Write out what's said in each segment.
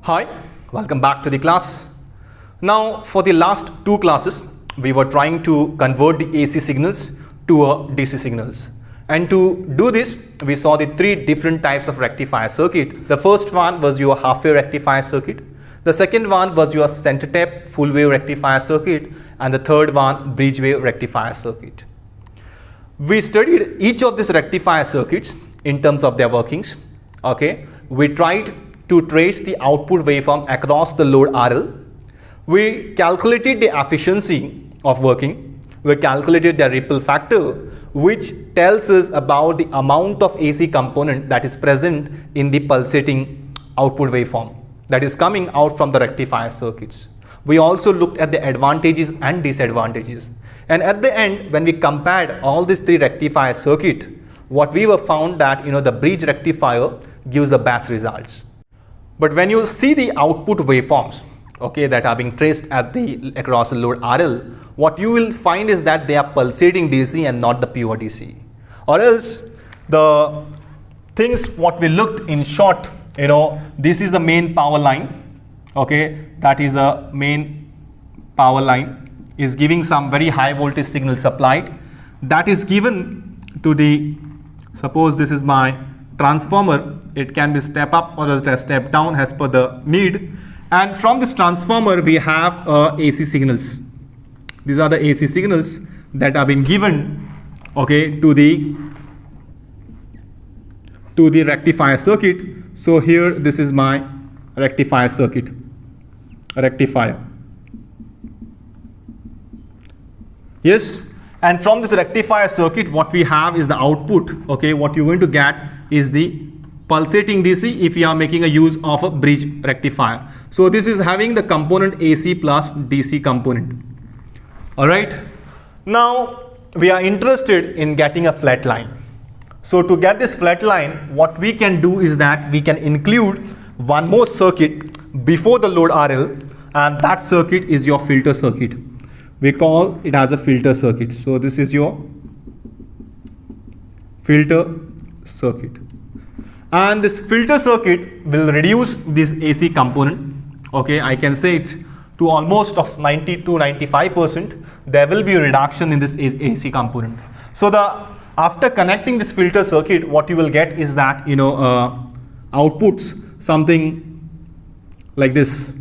Hi, welcome back to the class. Now for the last two classes, we were trying to convert the AC signals to DC signals. And to do this, we saw the three different types of rectifier circuit. The first one was your half-wave rectifier circuit. The second one was your center tap full wave rectifier circuit. And the third one, bridge wave rectifier circuit. We studied each of these rectifier circuits in terms of their workings. Okay, we tried to trace the output waveform across the load RL. We calculated the efficiency of working. We calculated the ripple factor, which tells us about the amount of AC component that is present in the pulsating output waveform that is coming out from the rectifier circuits. We also looked at the advantages and disadvantages. And at the end, when we compared all these three rectifier circuit, what we were found that the bridge rectifier gives the best results. But when you see the output waveforms, okay, that are being traced across the load RL, what you will find is that they are pulsating DC and not the pure DC. Or else the things what we looked in short, this is the main power line, okay, that is a main power line is giving some very high voltage signal supplied. That is given to the, suppose this is my transformer, it can be step up or a step down as per the need. And from this transformer we have AC signals. These are the AC signals that have been given, okay, to the rectifier circuit. So here this is my rectifier circuit, rectifier. Yes, and from this rectifier circuit what we have is the output, okay, what you're going to get is the pulsating DC if you are making a use of a bridge rectifier. So this is having the component AC plus DC component. Alright, now we are interested in getting a flat line. So to get this flat line, what we can do is that we can include one more circuit before the load RL, and that circuit is your filter circuit. We call it as a filter circuit. So this is your filter circuit. And this filter circuit will reduce this AC component. Okay, I can say it to almost of 90 to 95%. There will be a reduction in this AC component. So after connecting this filter circuit, what you will get is that outputs something like this.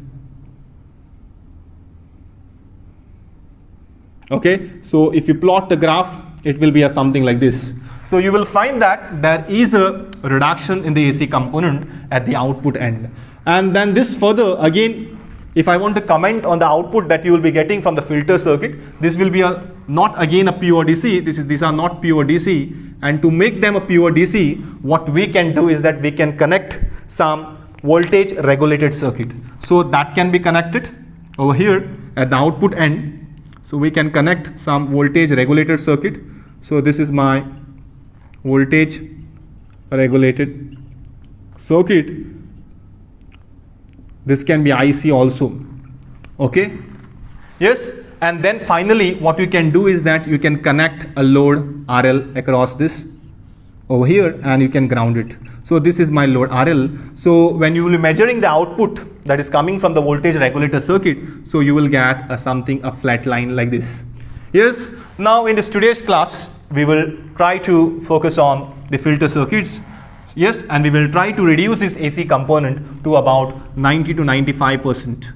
Okay, so if you plot the graph, it will be something like this. So you will find that there is a reduction in the AC component at the output end. And then this further, again, if I want to comment on the output that you will be getting from the filter circuit, this will be not again a pure DC. These are not pure DC. And to make them a pure DC, what we can do is that we can connect some voltage regulated circuit. So that can be connected over here at the output end. So we can connect some voltage regulated circuit. So this is my voltage regulated circuit. This can be IC also. Okay. Yes. And then finally what you can do is that you can connect a load RL across this over here and you can ground it. So this is my load RL. So when you will be measuring the output that is coming from the voltage regulator circuit, so you will get a flat line like this. Yes. Now in this today's class, we will try to focus on the filter circuits. Yes, and we will try to reduce this AC component to about 90 to 95%.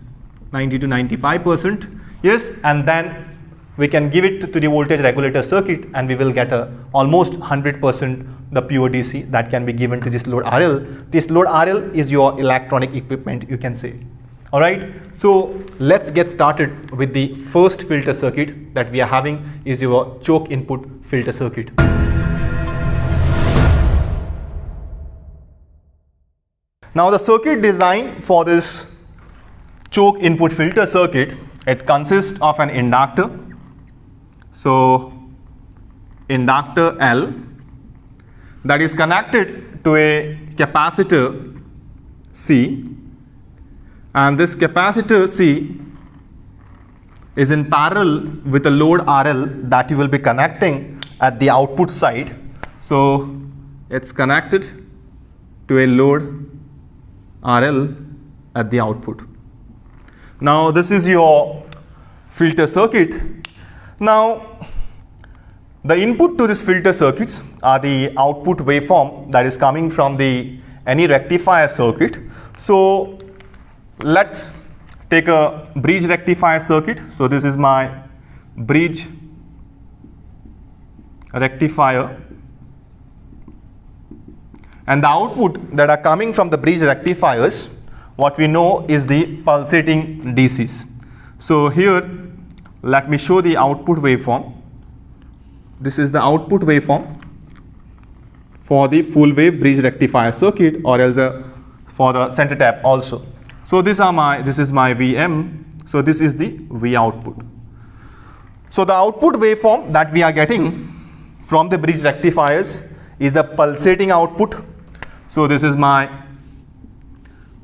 90 to 95%. Yes, and then we can give it to the voltage regulator circuit and we will get almost 100% the pure DC that can be given to this load RL. This load RL is your electronic equipment, you can say. Alright, so let's get started with the first filter circuit that we are having is your choke input filter circuit. Now the circuit design for this choke input filter circuit, it consists of an inductor. So inductor L that is connected to a capacitor C, and this capacitor C is in parallel with the load RL that you will be connecting at the output side. So it's connected to a load RL at the output. Now this is your filter circuit. Now the input to this filter circuits are the output waveform that is coming from the any rectifier circuit. So let's take a bridge rectifier circuit. So this is my bridge rectifier, and the output that are coming from the bridge rectifiers, what we know is the pulsating DCs. So here let me show the output waveform. This is the output waveform for the full wave bridge rectifier circuit, or else for the center tap also. So this is my VM. So this is the V output. So the output waveform that we are getting from the bridge rectifiers is the pulsating output. So this is my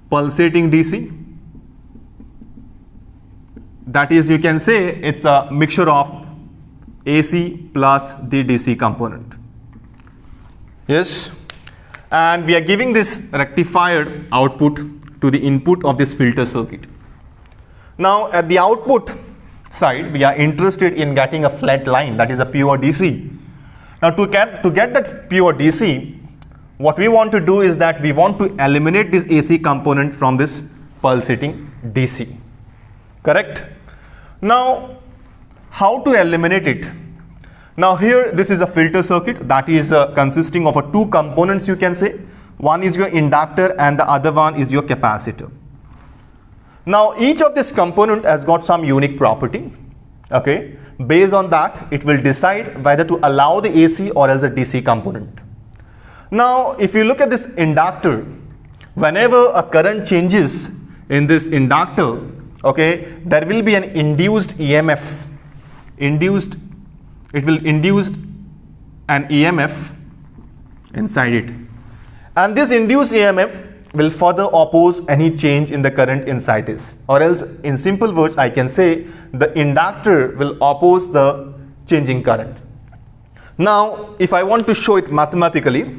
pulsating DC. That is, you can say it's a mixture of AC plus the DC component. Yes, and we are giving this rectified output to the input of this filter circuit. Now at the output side, we are interested in getting a flat line, that is a pure DC. Now to get that pure DC, what we want to do is that we want to eliminate this AC component from this pulsating DC. Correct? Now how to eliminate it? Now here this is a filter circuit that is consisting of two components, you can say. One is your inductor and the other one is your capacitor. Now each of this component has got some unique property. Okay, based on that it will decide whether to allow the AC or else a DC component. Now if you look at this inductor, whenever a current changes in this inductor, okay, there will be an induced EMF. It will induce an EMF inside it, and this induced EMF will further oppose any change in the current inside this, or else in simple words I can say the inductor will oppose the changing current. Now if I want to show it mathematically,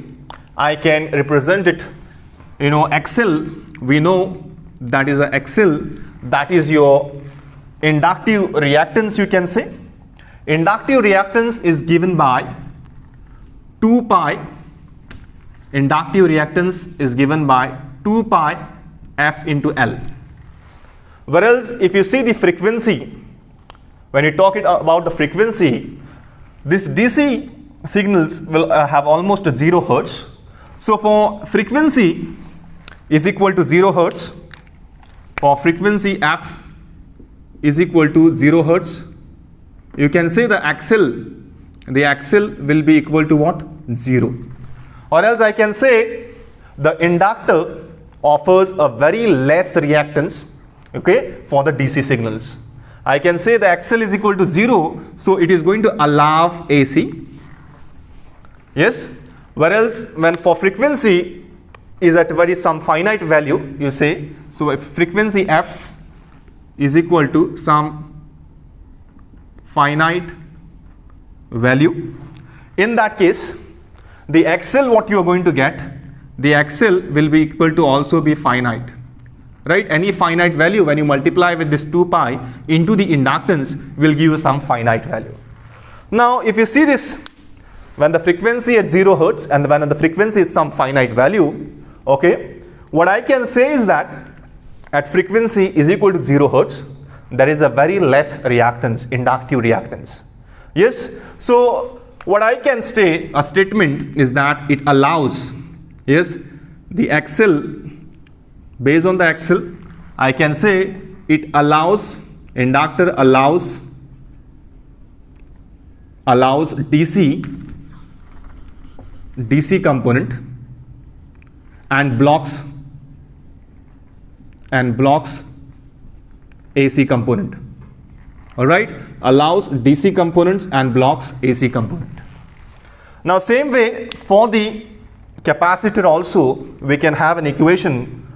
I can represent it, XL, we know that is a XL, that is your inductive reactance, you can say. Inductive reactance is given by 2 pi. Inductive reactance is given by 2 pi F into L. Whereas if you see the frequency, when you talk about the frequency, this DC signals will have almost 0 hertz. So for frequency is equal to 0 hertz, for frequency F is equal to 0 hertz, you can say the axle will be equal to what? 0. Or else I can say the inductor offers a very less reactance, okay, for the DC signals. I can say the XL is equal to 0, so it is going to allow AC. Yes, whereas when for frequency is at some finite value, you say, so if frequency F is equal to some finite value, in that case the XL what you are going to get, the XL will be equal to also be finite, right? Any finite value when you multiply with this 2 pi into the inductance will give you some finite value. Now if you see this, when the frequency at 0 hertz and when the frequency is some finite value, okay, what I can say is that at frequency is equal to 0 hertz, there is a very less reactance, inductive reactance. Yes, so what I can say, a statement is that it allows, yes, the XL, based on the XL, I can say it allows, inductor allows DC component and blocks AC component. All right, allows DC components and blocks AC component. Now same way for the capacitor also we can have an equation.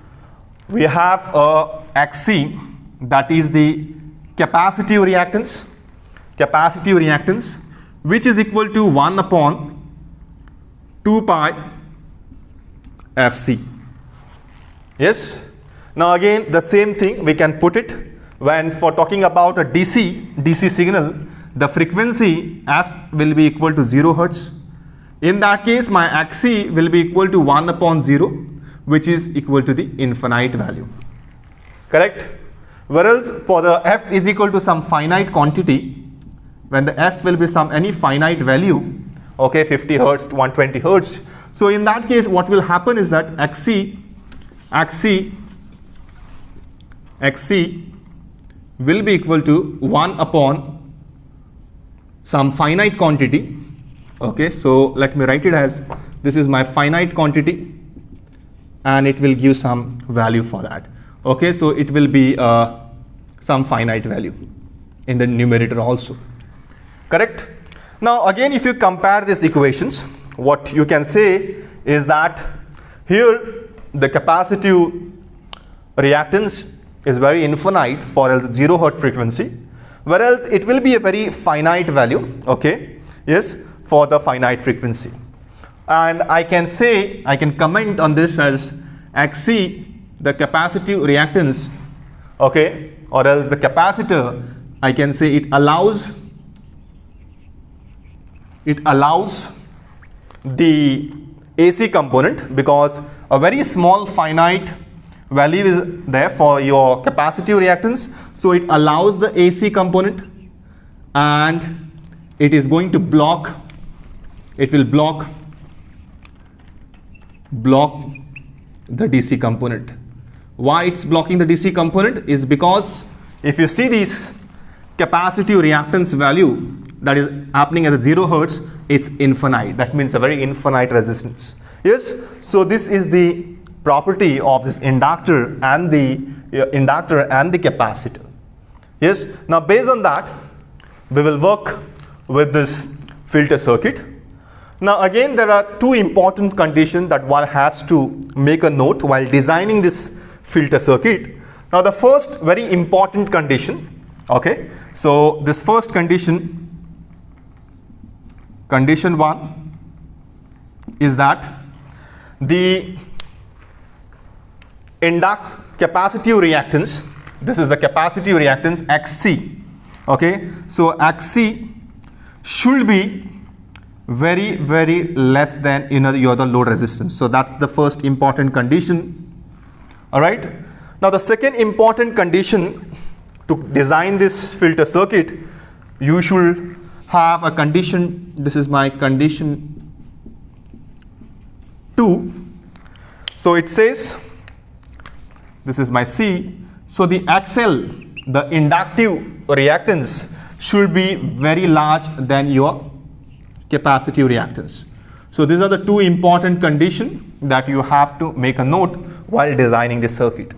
We have a XC, that is the capacitive reactance, which is equal to 1 upon 2 pi FC. Yes, Now again, the same thing we can put it when for talking about a DC signal, the frequency f will be equal to 0 hertz. In that case, my xc will be equal to 1 upon 0, which is equal to the infinite value. Correct? Whereas for the f is equal to some finite quantity, when the f will be some any finite value, okay, 50 hertz to 120 hertz. So in that case, what will happen is that xc will be equal to 1 upon some finite quantity. Okay, so let me write it as this is my finite quantity, and it will give some value for that. Okay, so it will be some finite value in the numerator also. Correct? Now again, if you compare these equations, what you can say is that here the capacitive reactance is very infinite for else 0 hertz frequency, whereas it will be a very finite value, okay, yes, for the finite frequency. And I can say, I can comment on this as xc, the capacitive reactance, okay, or else the capacitor, I can say it allows the AC component, because a very small finite value is there for your capacitive reactance, so it allows the AC component, and it is going to block, it will block the DC component. Why it's blocking the DC component is because if you see this capacitive reactance value that is happening at the 0 hertz, it's infinite. That means a very infinite resistance. Yes, so this is the property of this inductor and the capacitor. Yes, now based on that, we will work with this filter circuit. Now again, there are two important conditions that one has to make a note while designing this filter circuit. Now the first very important condition, okay, so this first condition 1 is that the capacitive reactance, this is the capacitive reactance xc, okay, so xc should be very, very less than your the load resistance. So that's the first important condition. All right. Now the second important condition to design this filter circuit, you should have a condition. This is my condition 2. So it says, this is my C. So the XL, the inductive reactance, should be very large than your capacitive reactance. So these are the two important conditions that you have to make a note while designing this circuit.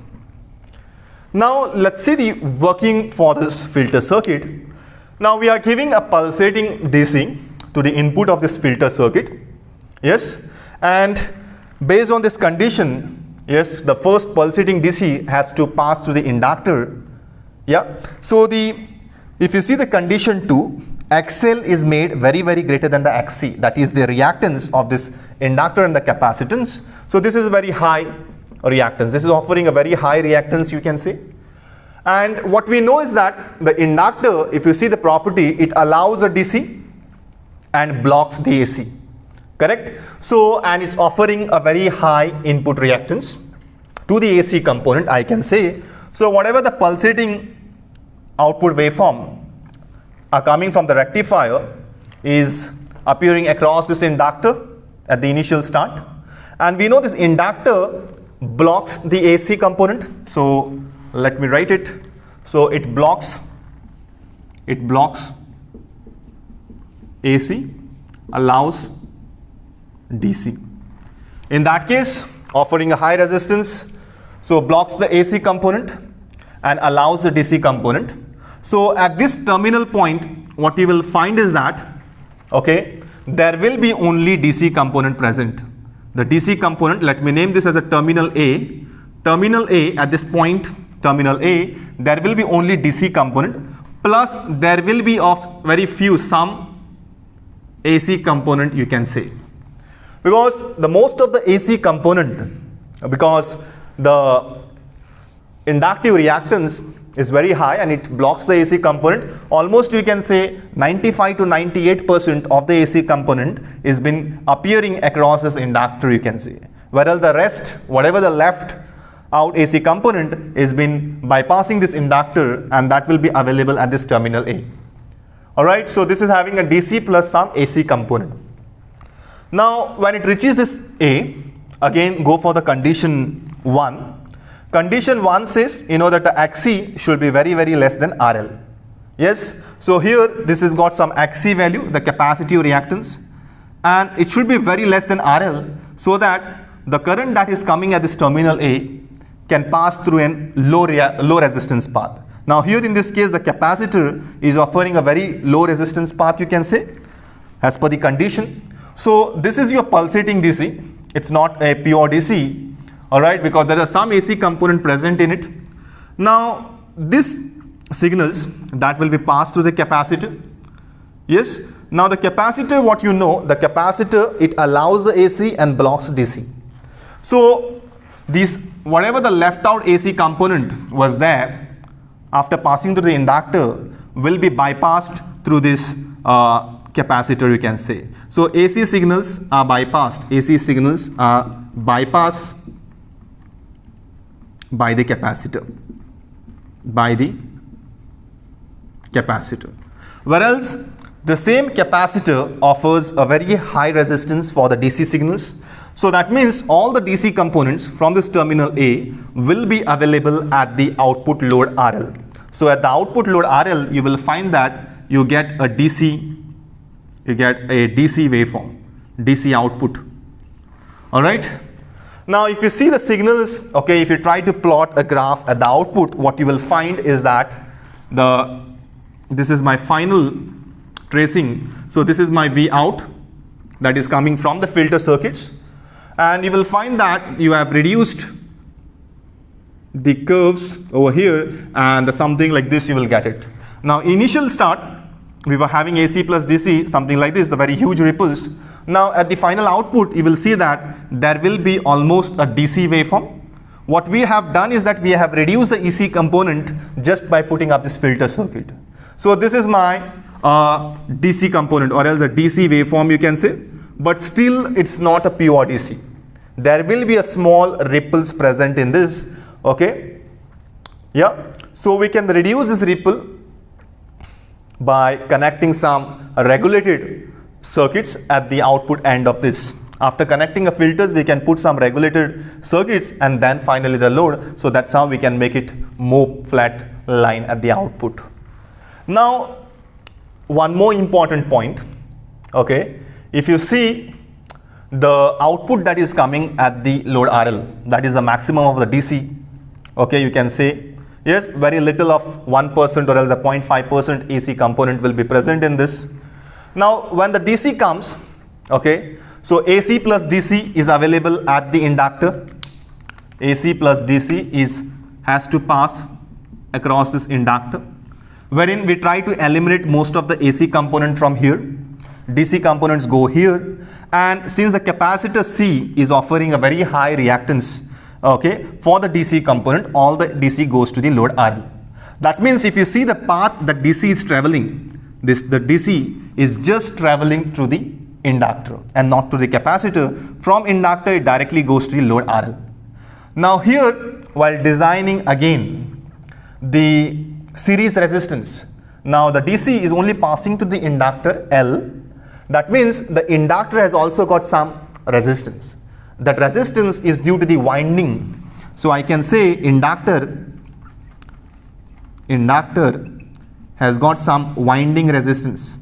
Now let's see the working for this filter circuit. Now we are giving a pulsating DC to the input of this filter circuit. Yes, and based on this condition, yes, the first pulsating DC has to pass through the inductor. Yeah, so if you see the condition 2, XL is made very, very greater than the XC, that is the reactance of this inductor and the capacitance. So this is a very high reactance. This is offering a very high reactance, you can say. And what we know is that the inductor, if you see the property, it allows a DC and blocks the AC. Correct? So, and it's offering a very high input reactance to the AC component, I can say. So whatever the pulsating output waveform are coming from the rectifier is appearing across this inductor at the initial start. And we know this inductor blocks the AC component. So let me write it. So it blocks AC, allows DC. In that case, offering a high resistance, so blocks the AC component and allows the DC component. So at this terminal point, what you will find is that, okay, there will be only DC component present. The DC component, let me name this as a terminal A. Terminal A, at this point, terminal A, there will be only DC component, plus there will be of very few, some AC component, you can say. Because the most of the AC component, because the inductive reactance is very high and it blocks the AC component. Almost you can say 95 to 98% of the AC component is been appearing across this inductor, you can say. Whereas the rest, whatever the left out AC component is been bypassing this inductor, and that will be available at this terminal A. Alright, so this is having a DC plus some AC component. Now when it reaches this A, again go for the condition 1. Condition 1 says, you know, that the Xc should be very less than RL. Yes, so here this has got some Xc value, the capacitive reactance, and it should be very less than RL, so that the current that is coming at this terminal A can pass through a low resistance path. Now here in this case the capacitor is offering a very low resistance path, you can say, as per the condition. So this is your pulsating DC, it's not a pure DC. Alright, because there are some AC component present in it. Now this signals that will be passed through the capacitor. Yes, now the capacitor, what you know, the capacitor, it allows the AC and blocks DC. So these, whatever the left out AC component was there, after passing through the inductor, will be bypassed through this capacitor, you can say. So AC signals are bypassed, AC signals are bypassed by the capacitor, whereas the same capacitor offers a very high resistance for the DC signals. So that means all the DC components from this terminal A will be available at the output load RL. So at the output load RL, you will find that you get a DC waveform, DC output. All right. Now if you see the signals, okay, if you try to plot a graph at the output, what you will find is that this is my final tracing. So this is my V out that is coming from the filter circuits, and you will find that you have reduced the curves over here, and something like this you will get it. Now initial start, we were having AC plus DC, something like this, the very huge ripples. Now at the final output, you will see that there will be almost a DC waveform. What we have done is that we have reduced the EC component just by putting up this filter circuit. So this is my DC component, or else a DC waveform, you can say, but still it's not a pure DC. There will be a small ripples present in this, okay? Yeah, so we can reduce this ripple by connecting some regulated circuits at the output end of this. After connecting the filters, we can put some regulated circuits and then finally the load. So that's how we can make it more flat line at the output. Now, one more important point, okay? If you see the output that is coming at the load RL, that is the maximum of the DC, okay, you can say, yes, very little of 1% or else a 0.5% AC component will be present in this. Now when the DC comes, okay, so AC plus DC is available at the inductor. AC plus DC has to pass across this inductor, wherein we try to eliminate most of the AC component from here. DC components go here, and since the capacitor C is offering a very high reactance, okay, for the DC component, all the DC goes to the load RL. That means if you see the path that DC is traveling, the DC is just traveling through the inductor and not to the capacitor. From inductor, it directly goes to the load RL. Now here, while designing again the series resistance, now the DC is only passing to the inductor L. That means the inductor has also got some resistance. That resistance is due to the winding. So I can say inductor has got some winding resistance.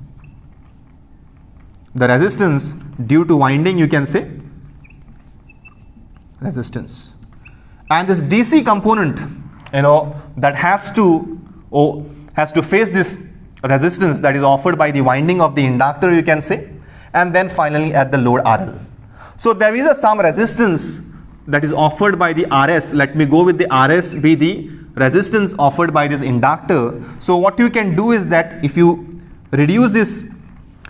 The resistance due to winding, you can say resistance. And this DC component, you know, that has to face this resistance that is offered by the winding of the inductor, you can say, and then finally at the load RL. So there is some resistance that is offered by the RS. Let me go with the RS be the resistance offered by this inductor. So what you can do is that if you reduce this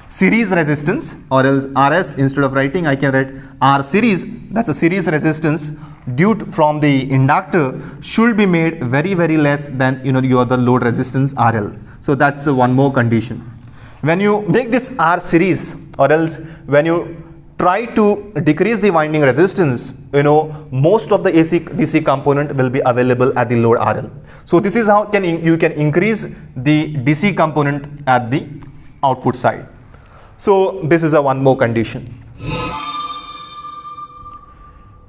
series resistance, or else RS, instead of writing I can write R series, that's a series resistance due from the inductor should be made very less than your the load resistance RL. So that's one more condition. When you make this R series, or else when you try to decrease the winding resistance, most of the AC DC component will be available at the load RL. So this is how you can increase the DC component at the output side. So this is a one more condition.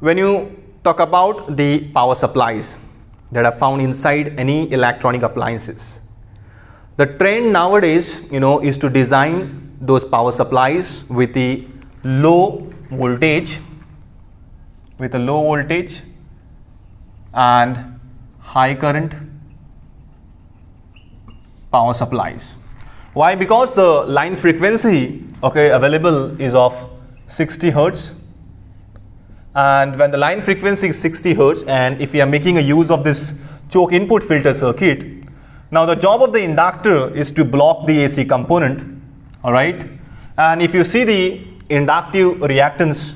When you talk about the power supplies that are found inside any electronic appliances, the trend nowadays, is to design those power supplies with the low voltage, and high current power supplies. Why? Because the line frequency available is of 60 hertz, and when the line frequency is 60 hertz, and if we are making a use of this choke input filter circuit, now the job of the inductor is to block the AC component, all right? And if you see the inductive reactance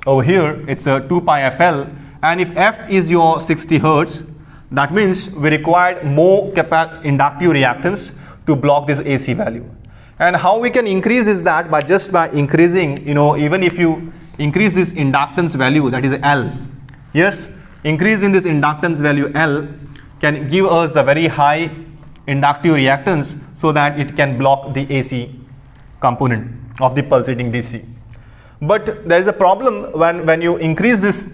over here, it's a 2 pi FL, and if F is your 60 hertz, that means we required more inductive reactance to block this AC value. And how we can increase is that by increasing, even if you increase this inductance value, that is L, yes, increase in this inductance value L can give us the very high inductive reactance so that it can block the AC component of the pulsating DC. But there is a problem when you increase this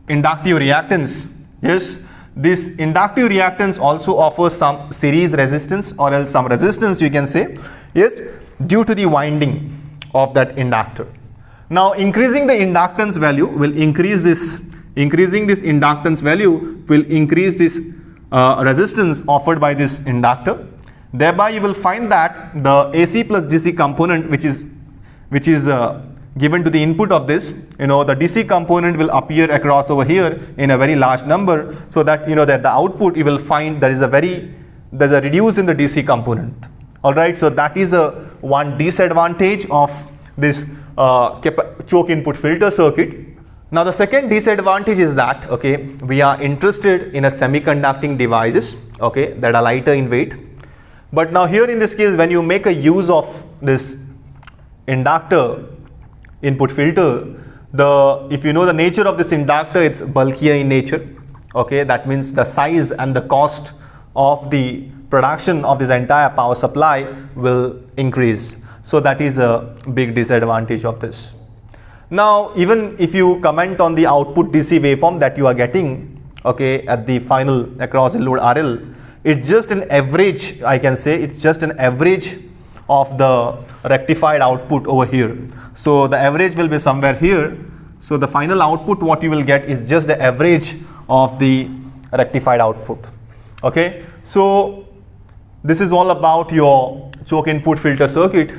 inductive reactance. Yes, this inductive reactance also offers some series resistance, or else some resistance you can say, yes, due to the winding of that inductor. Now increasing the inductance value will increase this, increasing this inductance value will increase this resistance offered by this inductor. Thereby you will find that the AC plus DC component which is given to the input of this, the DC component will appear across over here in a very large number, so that that the output you will find there's a reduce in the DC component. All right, so that is a one disadvantage of this choke input filter circuit. Now the second disadvantage is that we are interested in a semiconducting devices that are lighter in weight. But now here in this case, when you make a use of this inductor input filter, if you know the nature of this inductor, it's bulkier in nature. That means the size and the cost of the production of this entire power supply will increase. So that is a big disadvantage of this. Now even if you comment on the output DC waveform that you are getting at the final across the load RL, it's just an average, I can say it's just an average of the rectified output over here. So the average will be somewhere here. So the final output what you will get is just the average of the rectified output. So this is all about your choke input filter circuit.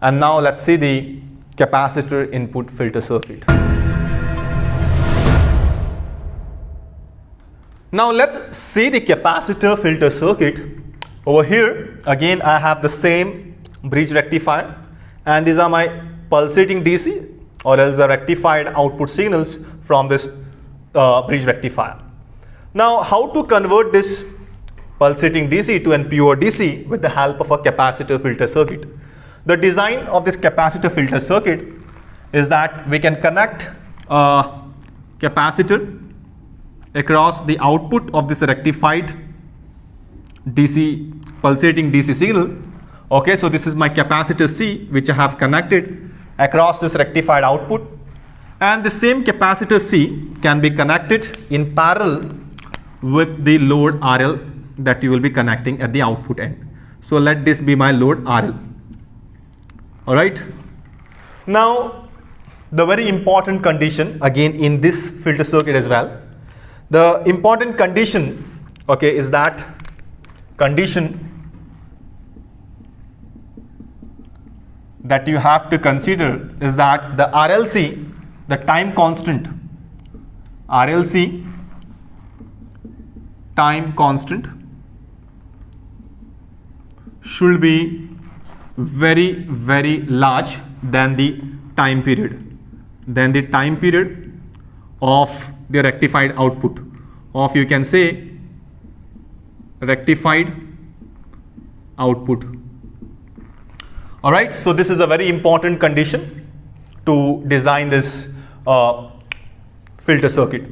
And now let's see the capacitor input filter circuit. Now let's see the capacitor filter circuit. Over here again I have the same bridge rectifier, and these are my pulsating DC, or else the rectified output signals from this bridge rectifier. Now how to convert this pulsating DC to a pure DC with the help of a capacitor filter circuit? The design of this capacitor filter circuit is that we can connect a capacitor across the output of this rectified DC pulsating DC signal. So this is my capacitor C which I have connected across this rectified output, and the same capacitor C can be connected in parallel with the load RL that you will be connecting at the output end. So let this be my load RL. Alright. Now the very important condition again in this filter circuit as well, the important condition is that condition that you have to consider is that the RLC, the time constant, RLC time constant should be very large than the time period, of the rectified output, of you can say rectified output. All right, so this is a very important condition to design this filter circuit.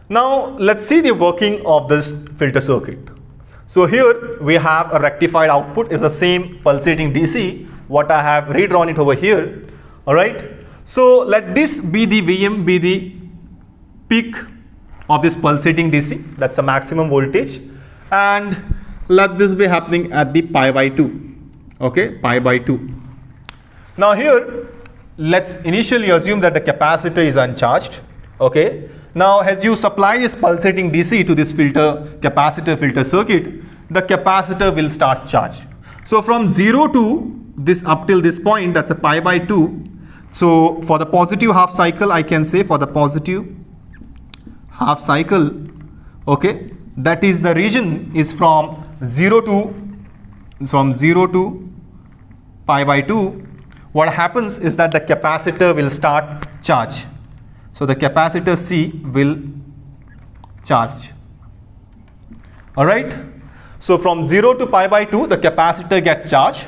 Now let's see the working of this filter circuit. So here we have a rectified output is the same pulsating DC, what I have redrawn it over here. All right, so let this be the Vm, be the peak of this pulsating DC, that's the maximum voltage, and let this be happening at the pi by 2, okay, pi by 2. Now here let's initially assume that the capacitor is uncharged, okay. Now as you supply this pulsating DC to this capacitor filter circuit, the capacitor will start charge. So from 0 to this up till this point, that's a pi by 2. So for the positive half cycle, I can say for the positive half cycle, okay, that is the region is from 0 to pi by 2. What happens is that the capacitor will start charge. So the capacitor C will charge. All right. So from 0 to pi by 2, the capacitor gets charged,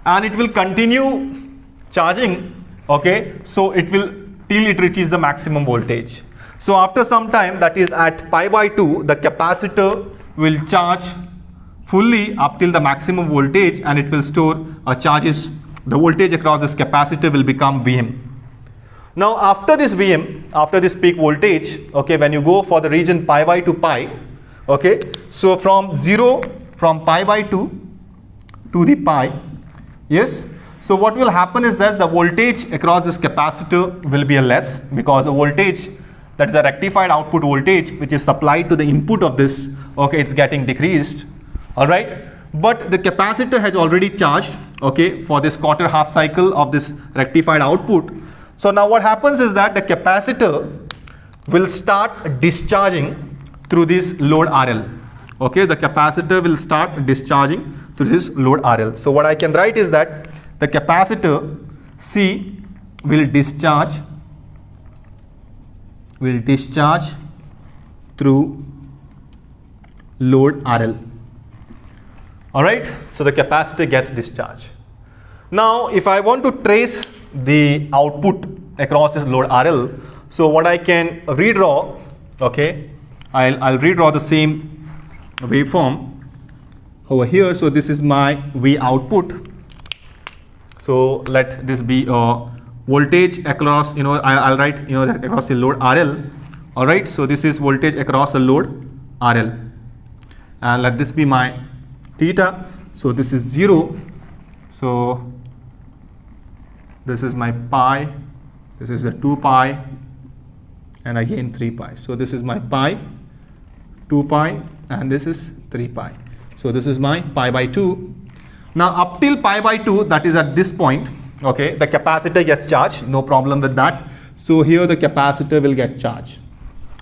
and it will continue charging. Okay. So it will till it reaches the maximum voltage. So after some time, that is at pi by 2, the capacitor will charge fully up till the maximum voltage, and it will store charges. The voltage across this capacitor will become Vm. Now after this Vm, after this peak voltage, okay, when you go for the region pi by 2 pi, okay, so from pi by 2 to the pi, yes, so what will happen is that the voltage across this capacitor will be less, because the voltage, that is the rectified output voltage which is supplied to the input of this, okay, it's getting decreased. All right, but the capacitor has already charged, okay, for this quarter half cycle of this rectified output. So now what happens is that the capacitor will start discharging through this load RL. Okay, the capacitor will start discharging through this load RL. So what I can write is that the capacitor C will discharge through load RL. All right, so the capacitor gets discharged. Now if I want to trace the output across this load RL, so what I can redraw, okay, I'll redraw the same waveform over here. So this is my V output. So let this be a voltage across, I'll write, that across the load RL. All right, so this is voltage across the load RL, and let this be my theta. So this is 0. So this is my pi, this is a 2 pi, and again 3 pi. So this is my pi, 2 pi, and this is 3 pi. So this is my pi by 2. Now up till pi by 2, that is at this point, okay, the capacitor gets charged, no problem with that. So here the capacitor will get charged.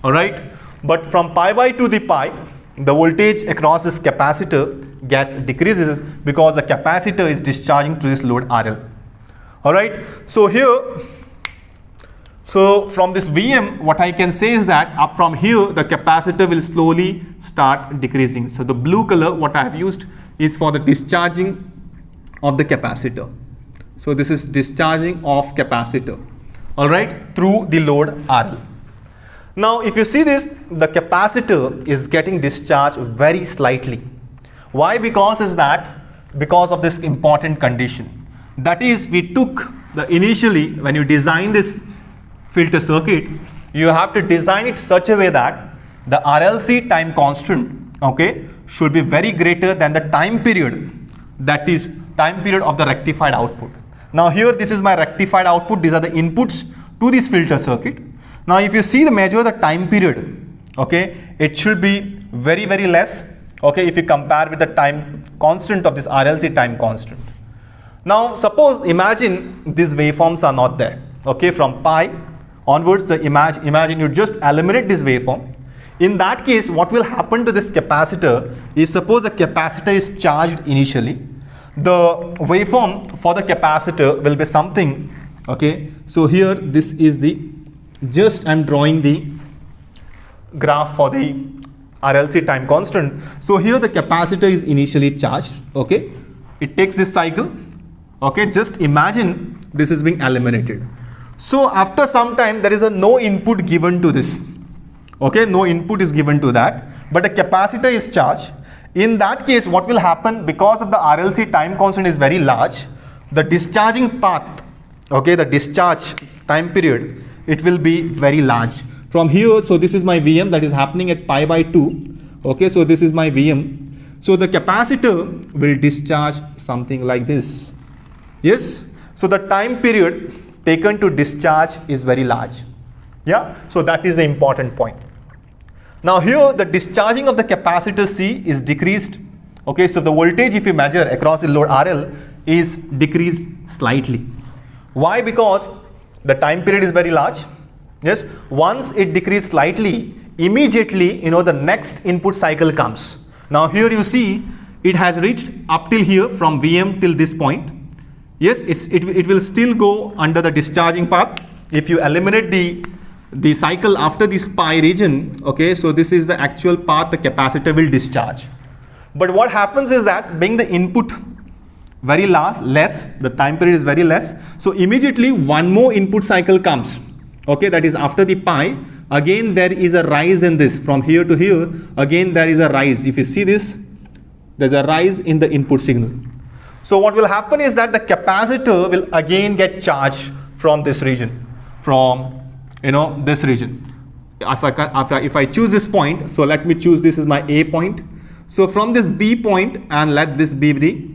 All right, but from pi by 2 to the pi, the voltage across this capacitor decreases because the capacitor is discharging to this load RL. All right, so here, so from this Vm, what I can say is that up from here, the capacitor will slowly start decreasing. So the blue color, what I have used is for the discharging of the capacitor. So this is discharging of capacitor, all right, through the load RL. Now if you see this, the capacitor is getting discharged very slightly. Why? Because of this important condition. That is, we took initially when you design this filter circuit, you have to design it such a way that the RLC time constant, okay, should be very greater than the time period, that is time period of the rectified output. Now here this is my rectified output, these are the inputs to this filter circuit. Now if you see the measure the time period, okay, it should be very less, okay, if you compare with the time constant of this RLC time constant. Now suppose, imagine these waveforms are not there, okay, from pi onwards, the imagine you just eliminate this waveform. In that case, what will happen to this capacitor is, suppose the capacitor is charged initially, the waveform for the capacitor will be something, okay, so here this is the just I'm drawing the graph for the RLC time constant. So here the capacitor is initially charged, okay? It takes this cycle, okay? Just imagine this is being eliminated. So after some time there is no input given to this, okay? No input is given to that, but a capacitor is charged. In that case, what will happen, because of the RLC time constant is very large, the discharging path, okay, the discharge time period, it will be very large. From here, so this is my Vm that is happening at pi by 2, okay, so this is my Vm. So the capacitor will discharge something like this. Yes, so the time period taken to discharge is very large. Yeah, so that is the important point. Now here the discharging of the capacitor C is decreased, okay, so the voltage if you measure across the load RL is decreased slightly. Why? Because the time period is very large. Yes, once it decreases slightly, immediately the next input cycle comes. Now here you see it has reached up till here from Vm till this point. Yes, it will still go under the discharging path. If you eliminate the cycle after this pi region, okay, so this is the actual path the capacitor will discharge. But what happens is that being the input very less, the time period is very less, so immediately one more input cycle comes, okay, that is after the pi. Again there is a rise in this from here to here, again there is a rise. If you see this, there's a rise in the input signal. So what will happen is that the capacitor will again get charged from this region, from this region. If I choose this point, so let me choose this as my A point. So from this B point, and let this be the,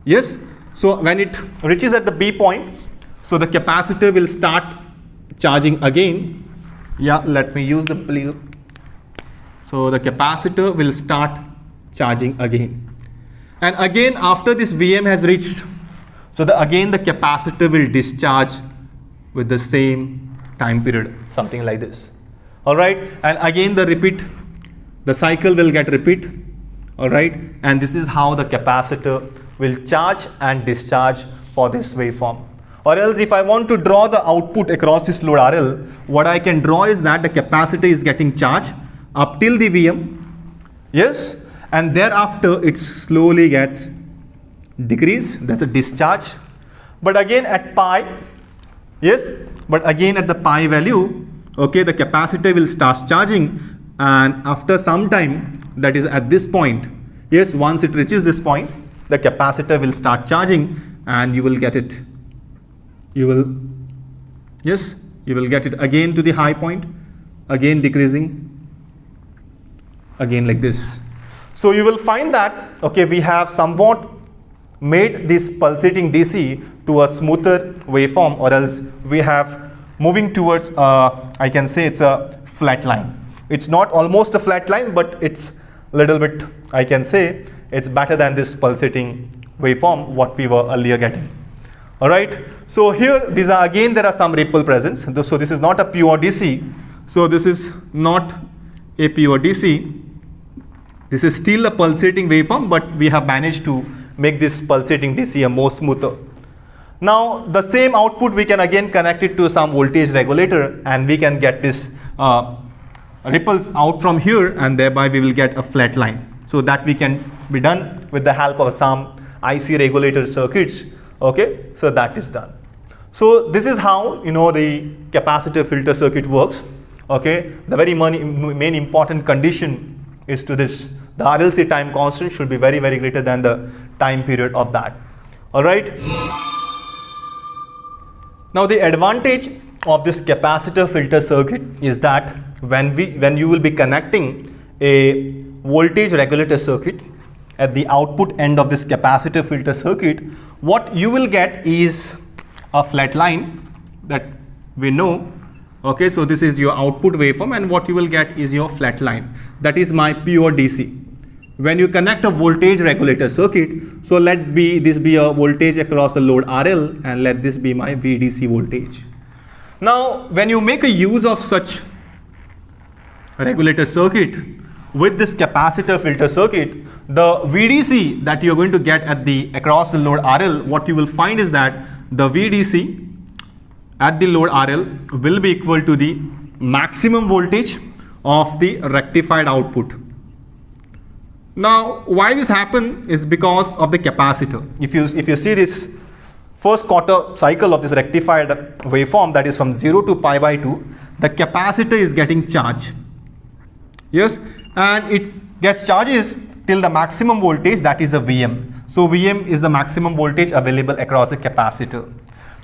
yes, so when it reaches at the B point, so the capacitor will start charging again. Yeah, let me use the blue. So the capacitor will start charging again. And again after this Vm has reached, so again the capacitor will discharge with the same time period, something like this. Alright, and again the cycle will get repeat. Alright, and this is how the capacitor will charge and discharge for this waveform. Or else if I want to draw the output across this load RL, what I can draw is that the capacitor is getting charged up till the Vm, yes, and thereafter it slowly gets decreased, that's a discharge. But again at pi, yes, but again at the pi value, okay, the capacitor will start charging, and after some time, that is at this point, yes, once it reaches this point, the capacitor will start charging and you will get it. You will get it again to the high point, again decreasing, again like this. So you will find that, okay, we have somewhat made this pulsating DC to a smoother waveform, or else we have moving towards, I can say it's a flat line. It's not almost a flat line, but it's a little bit, I can say, it's better than this pulsating waveform what we were earlier getting. Alright, so here there are some ripple present. So this is not a pure DC. So this is not a pure DC. This is still a pulsating waveform, but we have managed to make this pulsating DC a more smoother. Now the same output we can again connect it to some voltage regulator, and we can get this ripples out from here, and thereby we will get a flat line. So that we can be done with the help of some IC regulator circuits. Okay, so that is done. So this is how the capacitor filter circuit works. Okay, the very main important condition is to this: the RLC time constant should be very greater than the time period of that. All right. Now the advantage of this capacitor filter circuit is that when you will be connecting a voltage regulator circuit at the output end of this capacitor filter circuit, what you will get is a flat line that we know. Okay, so this is your output waveform, and what you will get is your flat line. That is my pure DC. When you connect a voltage regulator circuit, so let this be a voltage across the load RL, and let this be my VDC voltage. Now when you make a use of such regulator circuit with this capacitor filter circuit, the VDC that you're going to get at across the load RL, what you will find is that the VDC at the load RL will be equal to the maximum voltage of the rectified output. Now, why this happen is because of the capacitor. If you see this first quarter cycle of this rectified waveform, that is from 0 to pi by 2, the capacitor is getting charged. Yes, and it gets charges till the maximum voltage, that is the Vm. So Vm is the maximum voltage available across the capacitor.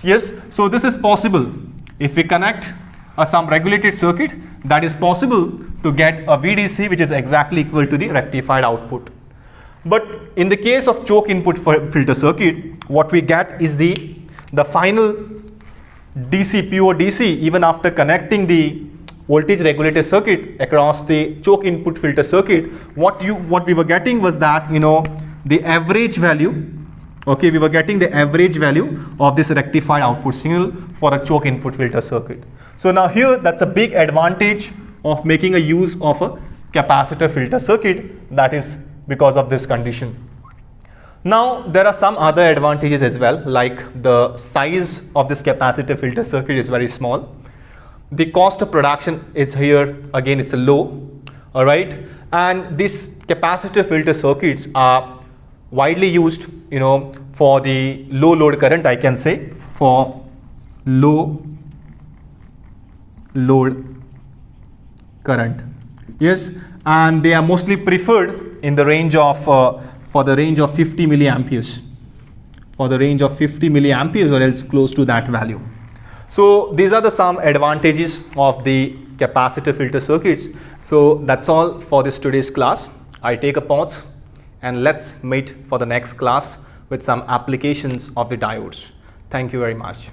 Yes, so this is possible. If we connect some regulated circuit, that is possible to get a VDC which is exactly equal to the rectified output. But in the case of choke input filter circuit, what we get is the final DC, pure DC, even after connecting the voltage regulated circuit across the choke input filter circuit, what we were getting was that, the average value, okay, we were getting the average value of this rectified output signal for a choke input filter circuit. So now here, that's a big advantage of making a use of a capacitor filter circuit, that is because of this condition. Now there are some other advantages as well, like the size of this capacitor filter circuit is very small. The cost of production is here, again it's a low, alright, and these capacitor filter circuits are widely used, for the low load current, I can say, for low load current. Yes, and they are mostly preferred in the range of for the range of 50 milliamperes, for the range of 50 milliamperes or else close to that value. So these are the some advantages of the capacitor filter circuits. So that's all for this today's class. I take a pause and let's meet for the next class with some applications of the diodes. Thank you very much.